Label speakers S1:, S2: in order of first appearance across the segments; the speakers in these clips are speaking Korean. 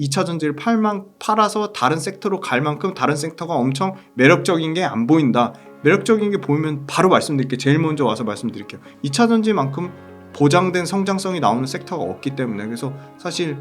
S1: 2차 전지를 팔아서 다른 섹터로 갈 만큼 다른 섹터가 엄청 매력적인 게 안 보인다. 매력적인 게 보이면 바로 말씀드릴게요. 제일 먼저 와서 말씀드릴게요. 2차 전지만큼 보장된 성장성이 나오는 sek터가 없기 때문에. 그래서 사실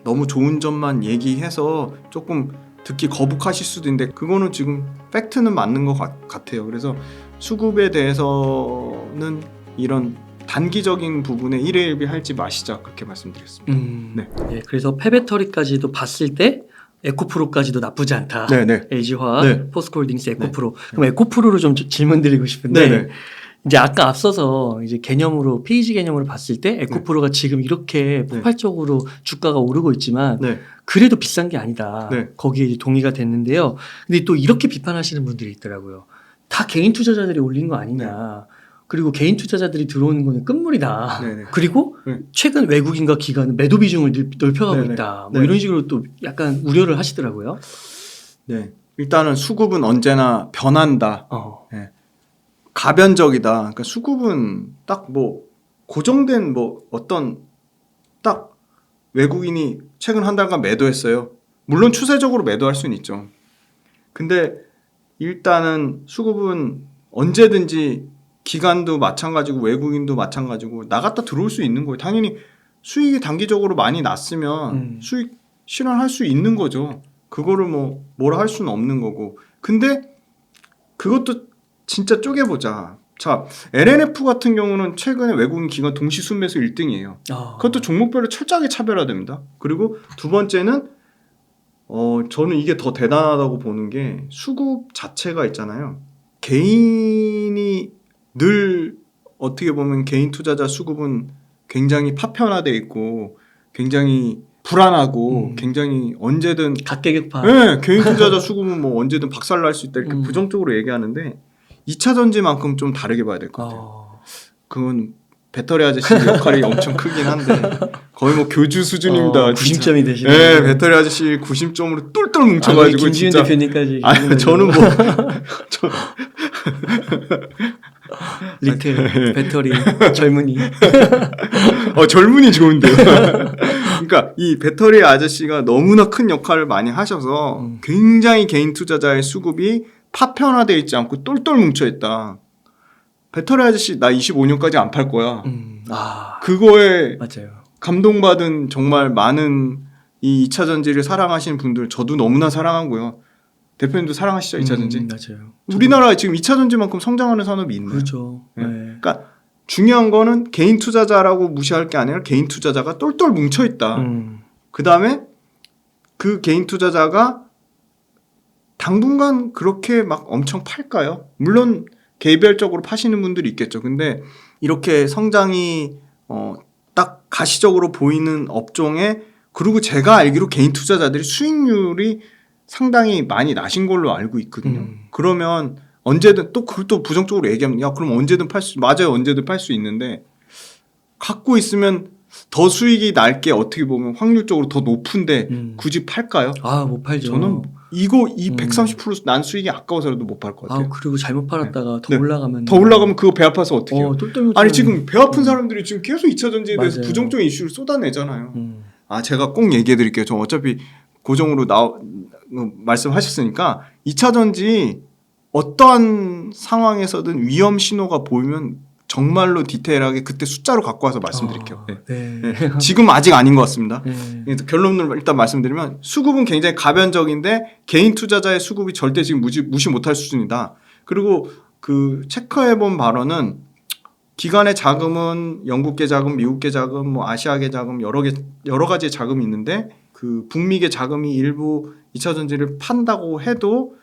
S1: 너무 좋은 점만 얘기해서 조금 듣기 거북하실 수도 있는데 그거는 지금 팩트는 맞는 것 같아요. 그래서 수급에 대해서는 이런 단기적인 부분에 일회일비할지 마시자, 그렇게 말씀드렸습니다.
S2: 네. 네, 그래서 폐배터리까지도 봤을 때 에코프로까지도 나쁘지 않다.
S1: 네네.
S2: LG화학,
S1: 네.
S2: 포스코홀딩스, 에코프로.
S1: 네.
S2: 그럼 에코프로로 좀 질문드리고 싶은데
S1: 네네.
S2: 이제 아까 앞서서 이제 개념으로 페이지 개념으로 봤을 때 에코프로가 지금 이렇게 폭발적으로 주가가 오르고 있지만
S1: 네.
S2: 그래도 비싼 게 아니다.
S1: 네.
S2: 거기에 이제 동의가 됐는데요. 근데 또 이렇게 비판하시는 분들이 있더라고요. 다 개인 투자자들이 올린 거 아니냐. 그리고 개인 투자자들이 들어오는 거는 끝물이다.
S1: 네네.
S2: 그리고 최근 외국인과 기관은 매도 비중을 넓혀가고
S1: 네네.
S2: 있다. 뭐
S1: 네.
S2: 이런 식으로 또 약간 우려를 하시더라고요.
S1: 네. 일단은 수급은 언제나 변한다.
S2: 네.
S1: 가변적이다. 그러니까 수급은 딱 뭐 고정된 뭐 어떤 딱 외국인이 최근 한 달간 매도했어요. 물론 추세적으로 매도할 수는 있죠. 근데 일단은 수급은 언제든지 기관도 마찬가지고 외국인도 마찬가지고 나갔다 들어올 수 있는 거예요. 당연히 수익이 단기적으로 많이 났으면 수익 실현할 수 있는 거죠. 그거를 뭐라 할 수는 없는 거고. 근데 그것도 진짜 쪼개보자. 자, LNF 같은 경우는 최근에 외국인 기관 동시 순매수 1등이에요. 그것도 종목별로 철저하게 차별화됩니다. 그리고 두 번째는 저는 이게 더 대단하다고 보는 게 수급 자체가 있잖아요. 개인이 늘 어떻게 보면 개인 투자자 수급은 굉장히 파편화돼 있고 굉장히 불안하고 굉장히 언제든
S2: 각계격파.
S1: 네, 개인 투자자 수급은 뭐 언제든 박살날 수 있다 이렇게 부정적으로 얘기하는데 2차 전지만큼 좀 다르게 봐야 될 것 같아요. 그건 배터리 아저씨 역할이 엄청 크긴 한데 거의 뭐 교주 수준입니다.
S2: 90점이 되시네요.
S1: 네, 배터리 아저씨 90점으로 똘똘 뭉쳐가지고
S2: 김지윤
S1: 진짜.
S2: 대표님까지.
S1: 아니 저는 뭐
S2: 리틀 배터리 젊은이.
S1: 젊은이 좋은데요. 그러니까 이 배터리 아저씨가 너무나 큰 역할을 많이 하셔서 굉장히 개인 투자자의 수급이 파편화되어 있지 않고 똘똘 뭉쳐있다. 배터리 아저씨 나 25년까지 안 팔 거야. 그거에
S2: 맞아요.
S1: 감동받은 정말 많은 이 2차 전지를 사랑하시는 분들 저도 너무나 사랑하고요. 대표님도 사랑하시죠 2차 전지?
S2: 맞아요.
S1: 우리나라에 지금 2차 전지만큼 성장하는 산업이 있나요?
S2: 그렇죠.
S1: 네. 그러니까 중요한 거는 개인 투자자라고 무시할 게 아니라 개인 투자자가 똘똘 뭉쳐있다. 그 다음에 그 개인 투자자가 당분간 그렇게 막 엄청 팔까요? 물론 개별적으로 파시는 분들이 있겠죠. 근데 이렇게 성장이 딱 가시적으로 보이는 업종에 그리고 제가 알기로 개인 투자자들이 수익률이 상당히 많이 나신 걸로 알고 있거든요. 그러면 언제든 또 그걸 또 부정적으로 얘기하면 야 그럼 언제든 맞아요. 언제든 팔 수 있는데 갖고 있으면 더 수익이 날 게 어떻게 보면 확률적으로 더 높은데 굳이 팔까요?
S2: 못 팔죠.
S1: 저는 이 130%난 수익이 아까워서라도 못 팔 것 같아요.
S2: 그리고 잘못 팔았다가 더 올라가면
S1: 그거 배 아파서 어떻게 해요? 아니 지금 배 아픈 사람들이 지금 계속 2차 전지에 대해서 부정적인 이슈를 쏟아내잖아요. 제가 꼭 얘기해 드릴게요. 저 어차피 고정으로 말씀하셨으니까 2차 전지 어떠한 상황에서든 위험 신호가 보이면 정말로 디테일하게 그때 숫자로 갖고 와서 말씀드릴게요. 네. 지금 아직 아닌 것 같습니다. 결론을 일단 말씀드리면 수급은 굉장히 가변적인데 개인 투자자의 수급이 절대 지금 무시 못할 수준이다. 그리고 그 체크해본 발언은 기관의 자금은 영국계 자금, 미국계 자금, 뭐 아시아계 자금 여러 가지의 자금이 있는데 그 북미계 자금이 일부 2차 전지를 판다고 해도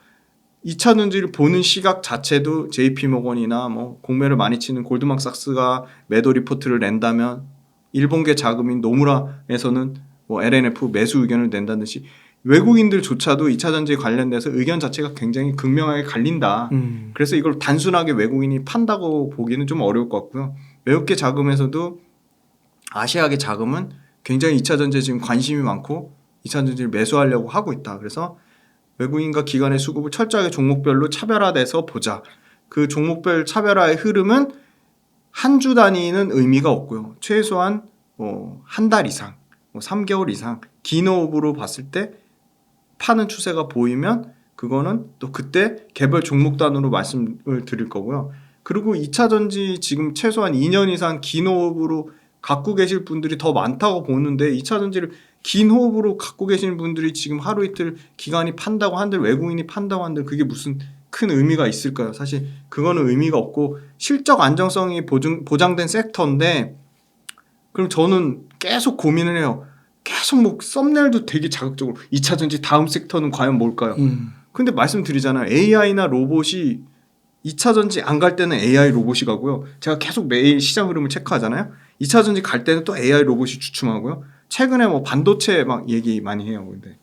S1: 2차 전지를 보는 시각 자체도 JP모건이나 뭐 공매를 많이 치는 골드만삭스가 매도 리포트를 낸다면 일본계 자금인 노무라에서는 뭐 LNF 매수 의견을 낸다는 듯이 외국인들조차도 2차 전지에 관련돼서 의견 자체가 굉장히 극명하게 갈린다. 그래서 이걸 단순하게 외국인이 판다고 보기는 좀 어려울 것 같고요. 외국계 자금에서도 아시아계 자금은 굉장히 2차 전지에 지금 관심이 많고 2차 전지를 매수하려고 하고 있다. 그래서 외국인과 기관의 수급을 철저하게 종목별로 차별화돼서 보자. 그 종목별 차별화의 흐름은 한 주 단위는 의미가 없고요. 최소한 한 달 이상, 3개월 이상 기노업으로 봤을 때 파는 추세가 보이면 그거는 또 그때 개별 종목단으로 말씀을 드릴 거고요. 그리고 2차 전지 지금 최소한 2년 이상 긴 호흡으로 갖고 계실 분들이 더 많다고 보는데 2차 전지를 긴 호흡으로 갖고 계시는 분들이 지금 하루 이틀 기관이 판다고 한들 외국인이 판다고 한들 그게 무슨 큰 의미가 있을까요? 사실 그거는 의미가 없고 실적 안정성이 보장된 섹터인데 그럼 저는 계속 고민을 해요. 계속 뭐 썸네일도 되게 자극적으로 2차 전지 다음 섹터는 과연 뭘까요? 근데 말씀드리잖아요. AI나 로봇이 2차 전지 안 갈 때는 AI 로봇이 가고요. 제가 계속 매일 시장 흐름을 체크하잖아요. 2차 전지 갈 때는 또 AI 로봇이 주춤하고요. 최근에 뭐 반도체 막 얘기 많이 해요. 근데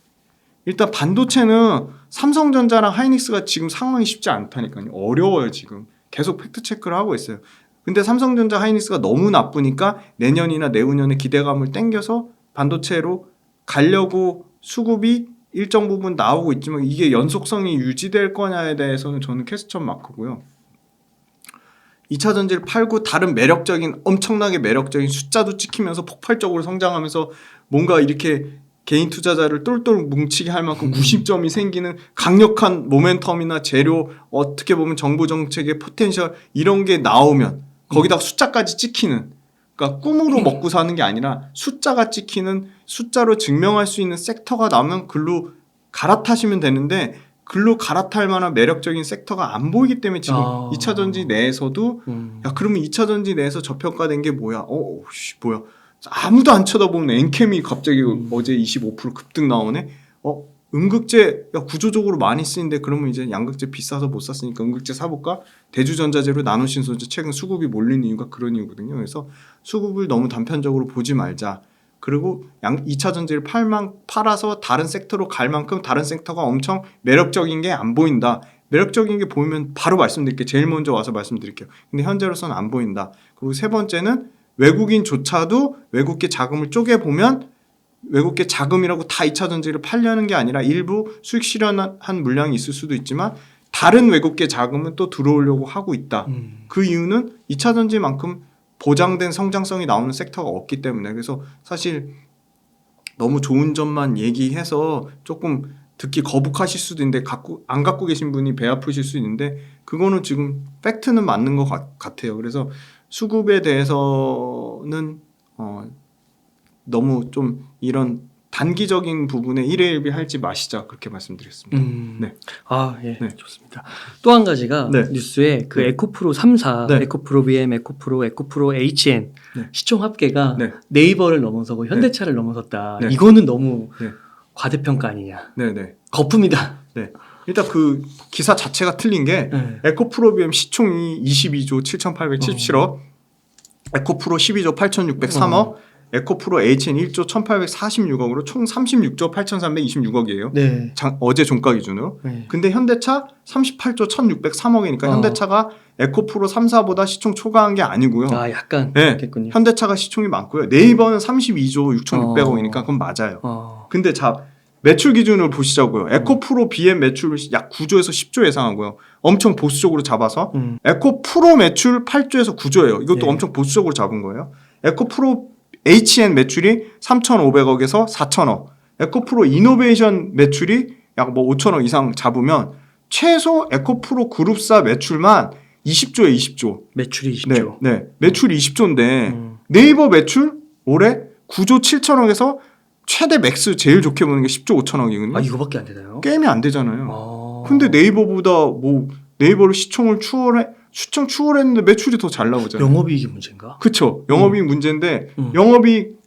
S1: 일단 반도체는 삼성전자랑 하이닉스가 지금 상황이 쉽지 않다니까요. 어려워요 지금. 계속 팩트 체크를 하고 있어요. 근데 삼성전자 하이닉스가 너무 나쁘니까 내년이나 내후년에 기대감을 땡겨서 반도체로 가려고 수급이 일정 부분 나오고 있지만 이게 연속성이 유지될 거냐에 대해서는 저는 퀘스천 마크고요. 2차 전지를 팔고 다른 매력적인 엄청나게 매력적인 숫자도 찍히면서 폭발적으로 성장하면서 뭔가 이렇게 개인 투자자를 똘똘 뭉치게 할 만큼 구심점이 생기는 강력한 모멘텀이나 재료 어떻게 보면 정부 정책의 포텐셜 이런 게 나오면 거기다가 숫자까지 찍히는 그러니까 꿈으로 먹고 사는 게 아니라 숫자가 찍히는 숫자로 증명할 수 있는 섹터가 나오면 글로 갈아타시면 되는데 글로 갈아탈 만한 매력적인 섹터가 안 보이기 때문에 지금 2차 전지 내에서도 야 그러면 2차 전지 내에서 저평가된 게 뭐야? 뭐야? 아무도 안 쳐다보는 엔캠이 갑자기 어제 25% 급등 나오네. 음극재 야 구조적으로 많이 쓰이는데 그러면 이제 양극재 비싸서 못 샀으니까 음극재 사볼까? 대주전자재로 나노신소재 최근 수급이 몰린 이유가 그런 이유거든요. 그래서 수급을 너무 단편적으로 보지 말자. 그리고 2차 전지를 팔아서 다른 섹터로 갈 만큼 다른 섹터가 엄청 매력적인 게 안 보인다. 매력적인 게 보이면 바로 말씀드릴게요. 제일 먼저 와서 말씀드릴게요. 근데 현재로서는 안 보인다. 그리고 세 번째는 외국인조차도 외국계 자금을 쪼개보면 외국계 자금이라고 다 2차 전지를 팔려는 게 아니라 일부 수익 실현한 물량이 있을 수도 있지만 다른 외국계 자금은 또 들어오려고 하고 있다. 그 이유는 2차 전지만큼 보장된 성장성이 나오는 섹터가 없기 때문에 그래서 사실 너무 좋은 점만 얘기해서 조금 듣기 거북하실 수도 있는데 안 갖고 계신 분이 배 아프실 수 있는데 그거는 지금 팩트는 맞는 것 같아요. 그래서 수급에 대해서는 너무 좀 이런 단기적인 부분에 일회일비 할지 마시자 그렇게 말씀드렸습니다. 네.
S2: 예,
S1: 네.
S2: 좋습니다. 또 한 가지가
S1: 네.
S2: 뉴스에 그 에코프로 3사,
S1: 네.
S2: 에코프로 BM, 에코프로 HN
S1: 네.
S2: 시총 합계가
S1: 네.
S2: 네이버를 넘어서고 현대차를 넘어섰다.
S1: 네.
S2: 이거는 너무
S1: 네.
S2: 과대평가 아니냐.
S1: 네네.
S2: 거품이다.
S1: 네. 일단 그 기사 자체가 틀린 게 에코프로 BM 시총이 22조 7,877억, 에코프로 12조 8,603억, 에코프로 HN 1조 1,846억으로 총 36조 8,326억이에요.
S2: 네.
S1: 어제 종가 기준으로.
S2: 네.
S1: 근데 현대차 38조 1,603억이니까 현대차가 에코프로 3사보다 시총 초과한 게 아니고요.
S2: 약간
S1: 네.
S2: 그렇겠군요.
S1: 현대차가 시총이 많고요. 네이버는 32조 6,600억이니까 그건 맞아요. 근데 매출 기준으로 보시자고요. 에코프로 BM 매출 약 9조에서 10조 예상하고요. 엄청 보수적으로 잡아서 에코프로 매출 8조에서 9조예요. 이것도 엄청 보수적으로 잡은 거예요. 에코프로 HN 매출이 3,500억에서 4,000억. 에코프로 이노베이션 매출이 약 뭐 5,000억 이상 잡으면 최소 에코프로 그룹사 매출만 20조에 20조.
S2: 매출이 20조.
S1: 네. 매출이 20조인데 네이버 매출 올해 9조 7천억에서 최대 맥스 제일 좋게 보는 게 10조 5천억이거든요.
S2: 이거밖에 안 되나요?
S1: 게임이 안 되잖아요. 근데 네이버보다 뭐 네이버를 시총 추월했는데 매출이 더 잘 나오잖아요.
S2: 영업이익이 문제인가?
S1: 그렇죠. 영업이익 문제인데 영업이익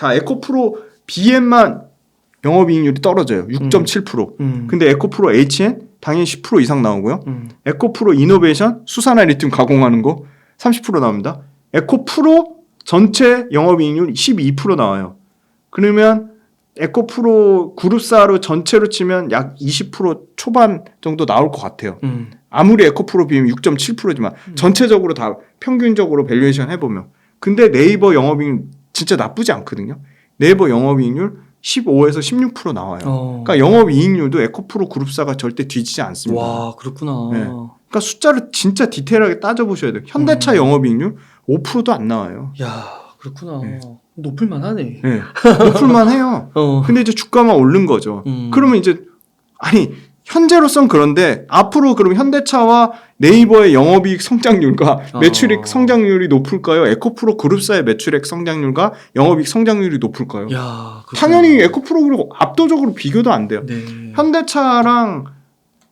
S1: 에코프로 BM만 영업이익률이 떨어져요. 6.7%. 근데 에코프로 HN 당연히 10% 이상 나오고요. 에코프로 이노베이션 수산화 리튬 가공하는 거 30% 나옵니다. 에코프로 전체 영업이익률 12% 나와요. 그러면 에코프로 그룹사로 전체로 치면 약 20% 초반 정도 나올 것 같아요. 아무리 에코프로 비면 6.7%지만 전체적으로 다 평균적으로 밸류에이션 해보면. 근데 네이버 영업이익 진짜 나쁘지 않거든요. 네이버 영업이익률 15에서 16% 나와요. 그러니까 영업이익률도 에코프로 그룹사가 절대 뒤지지 않습니다.
S2: 와, 그렇구나.
S1: 네. 그러니까 숫자를 진짜 디테일하게 따져보셔야 돼요. 현대차 영업이익률 5%도 안 나와요.
S2: 야, 그렇구나.
S1: 네.
S2: 높을만하네.
S1: 네. 높을만 해요. 근데 이제 주가만 오른 거죠. 그러면 이제 아니 현재로선 그런데 앞으로 그럼 현대차와 네이버의 영업이익 성장률과 매출액 성장률이 높을까요? 에코프로 그룹사의 매출액 성장률과 영업이익 성장률이 높을까요?
S2: 야,
S1: 당연히 에코프로 그룹 압도적으로 비교도 안 돼요.
S2: 네.
S1: 현대차랑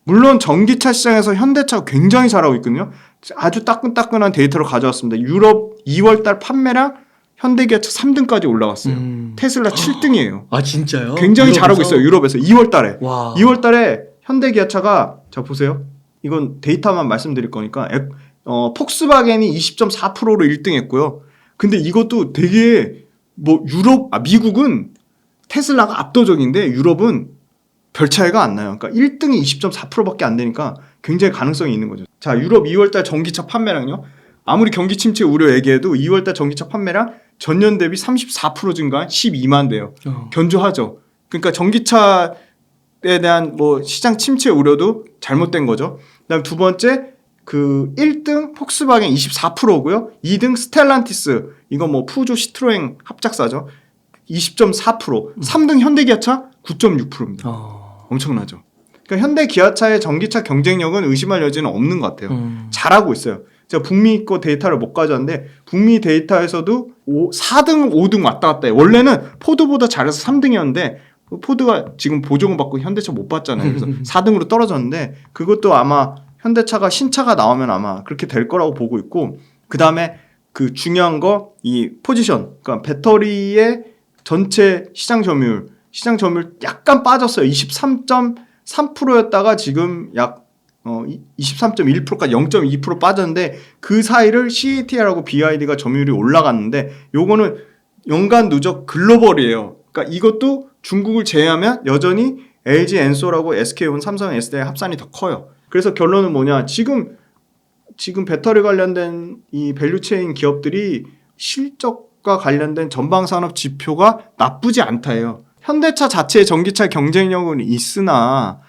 S1: 물론 전기차 시장에서 현대차가 굉장히 잘하고 있거든요. 아주 따끈따끈한 데이터를 가져왔습니다. 유럽 2월달 판매량 현대기아차 3등까지 올라갔어요. 테슬라 7등이에요.
S2: 아 진짜요?
S1: 굉장히
S2: 유럽에서?
S1: 잘하고 있어요. 유럽에서 2월달에.
S2: 와.
S1: 2월달에 현대기아차가 자 보세요. 이건 데이터만 말씀드릴 거니까 폭스바겐이 20.4%로 1등했고요. 근데 이것도 되게 뭐 미국은 테슬라가 압도적인데 유럽은 별 차이가 안 나요. 그러니까 1등이 20.4%밖에 안 되니까 굉장히 가능성이 있는 거죠. 자, 유럽 2월달 전기차 판매량요. 아무리 경기 침체 우려 얘기해도 2월달 전기차 판매량 전년 대비 34% 증가한 12만 대요. 견조하죠. 그러니까 전기차에 대한 뭐 시장 침체 우려도 잘못된 거죠. 그다음 두 번째 그 1등 폭스바겐 24%고요. 2등 스텔란티스 이거 뭐 푸조 시트로엥 합작사죠. 20.4%. 3등 현대기아차 9.6%입니다. 엄청나죠. 그러니까 현대기아차의 전기차 경쟁력은 의심할 여지는 없는 것 같아요. 잘하고 있어요. 제가 북미 거 데이터를 못 가져왔는데 북미 데이터에서도 4등, 5등 왔다 갔다 해요. 원래는 포드보다 잘해서 3등이었는데 포드가 지금 보조금 받고 현대차 못 받잖아요. 그래서 4등으로 떨어졌는데 그것도 아마 현대차가 신차가 나오면 아마 그렇게 될 거라고 보고 있고 그 다음에 그 중요한 거 이 포지션 그러니까 배터리의 전체 시장 점유율 약간 빠졌어요. 23.3%였다가 지금 약 23.1%까지 0.2% 빠졌는데 그 사이를 CATL하고 BYD가 점유율이 올라갔는데 요거는 연간 누적 글로벌이에요. 그러니까 이것도 중국을 제외하면 여전히 LG 엔솔하고 SK온, 삼성 SDI 합산이 더 커요. 그래서 결론은 뭐냐? 지금 배터리 관련된 이 밸류체인 기업들이 실적과 관련된 전방 산업 지표가 나쁘지 않다예요. 현대차 자체의 전기차 경쟁력은 있으나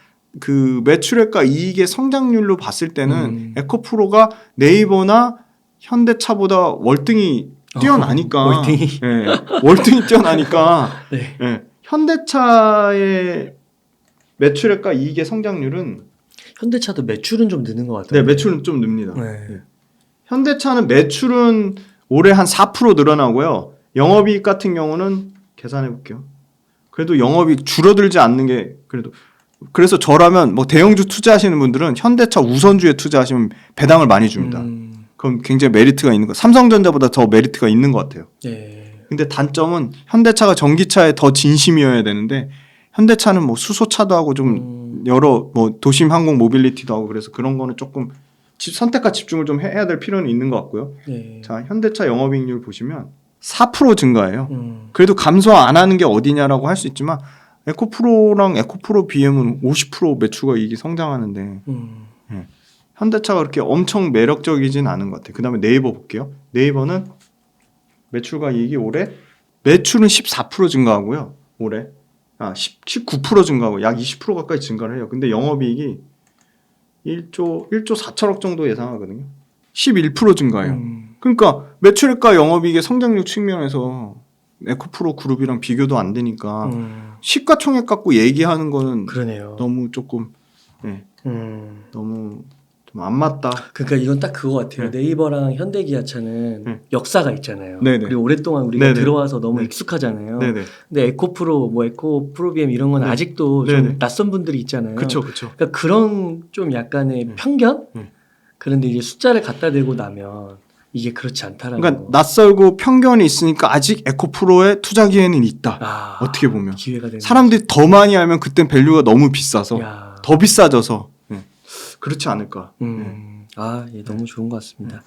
S1: 그 매출액과 이익의 성장률로 봤을 때는 에코프로가 네이버나 현대차보다 월등히 뛰어나니까
S2: 월등히
S1: 네, 월등히 뛰어나니까
S2: 네.
S1: 네, 현대차의 매출액과 이익의 성장률은
S2: 현대차도 매출은 좀 느는 것 같아요.
S1: 네, 매출은 좀 늡니다.
S2: 네.
S1: 네. 현대차는 매출은 올해 한 4% 늘어나고요. 영업이익 같은 경우는 계산해 볼게요. 그래도 영업이익 줄어들지 않는 게 그래서 저라면 뭐 대형주 투자하시는 분들은 현대차 우선주에 투자하시면 배당을 많이 줍니다. 그럼 굉장히 메리트가 있는 거. 삼성전자보다 더 메리트가 있는 것 같아요.
S2: 네.
S1: 근데 단점은 현대차가 전기차에 더 진심이어야 되는데 현대차는 뭐 수소차도 하고 좀 여러 뭐 도심 항공 모빌리티도 하고 그래서 그런 거는 조금 선택과 집중을 좀 해야 될 필요는 있는 것 같고요.
S2: 네.
S1: 자, 현대차 영업이익률 보시면 4% 증가해요. 그래도 감소 안 하는 게 어디냐라고 할 수 있지만 에코프로랑 에코프로 BM은 50% 매출과 이익이 성장하는데 네. 현대차가 그렇게 엄청 매력적이진 않은 것 같아요. 그 다음에 네이버 볼게요. 네이버는 매출과 이익이 올해 매출은 14% 증가하고요. 올해 19% 증가하고 약 20% 가까이 증가를 해요. 근데 영업이익이 1조 4천억 정도 예상하거든요. 11% 증가해요. 그러니까 매출액과 영업이익의 성장률 측면에서 에코프로 그룹이랑 비교도 안 되니까 시가총액 갖고 얘기하는 거는
S2: 그러네요.
S1: 너무 조금 너무 좀 안 맞다.
S2: 그러니까 이건 딱 그거 같아요.
S1: 네.
S2: 네이버랑 현대기아차는
S1: 네.
S2: 역사가 있잖아요.
S1: 네네.
S2: 그리고 오랫동안 우리가
S1: 네네.
S2: 들어와서 너무
S1: 네.
S2: 익숙하잖아요.
S1: 네네.
S2: 근데 에코프로, 뭐 에코프로비엠 이런 건
S1: 네.
S2: 아직도
S1: 네네.
S2: 좀 낯선 분들이 있잖아요.
S1: 그렇죠.
S2: 그러니까 그런 좀 약간의 편견? 그런데 이제 숫자를 갖다 대고 나면 이게 그렇지 않다라는
S1: 그러니까
S2: 거.
S1: 낯설고 편견이 있으니까 아직 에코프로의 투자 기회는 있다. 어떻게 보면
S2: 기회가 되는
S1: 사람들이 더 많이 알면 그땐 밸류가 너무 비싸서
S2: 야.
S1: 더 비싸져서 그렇지 않을까.
S2: 예, 너무 좋은 것 같습니다.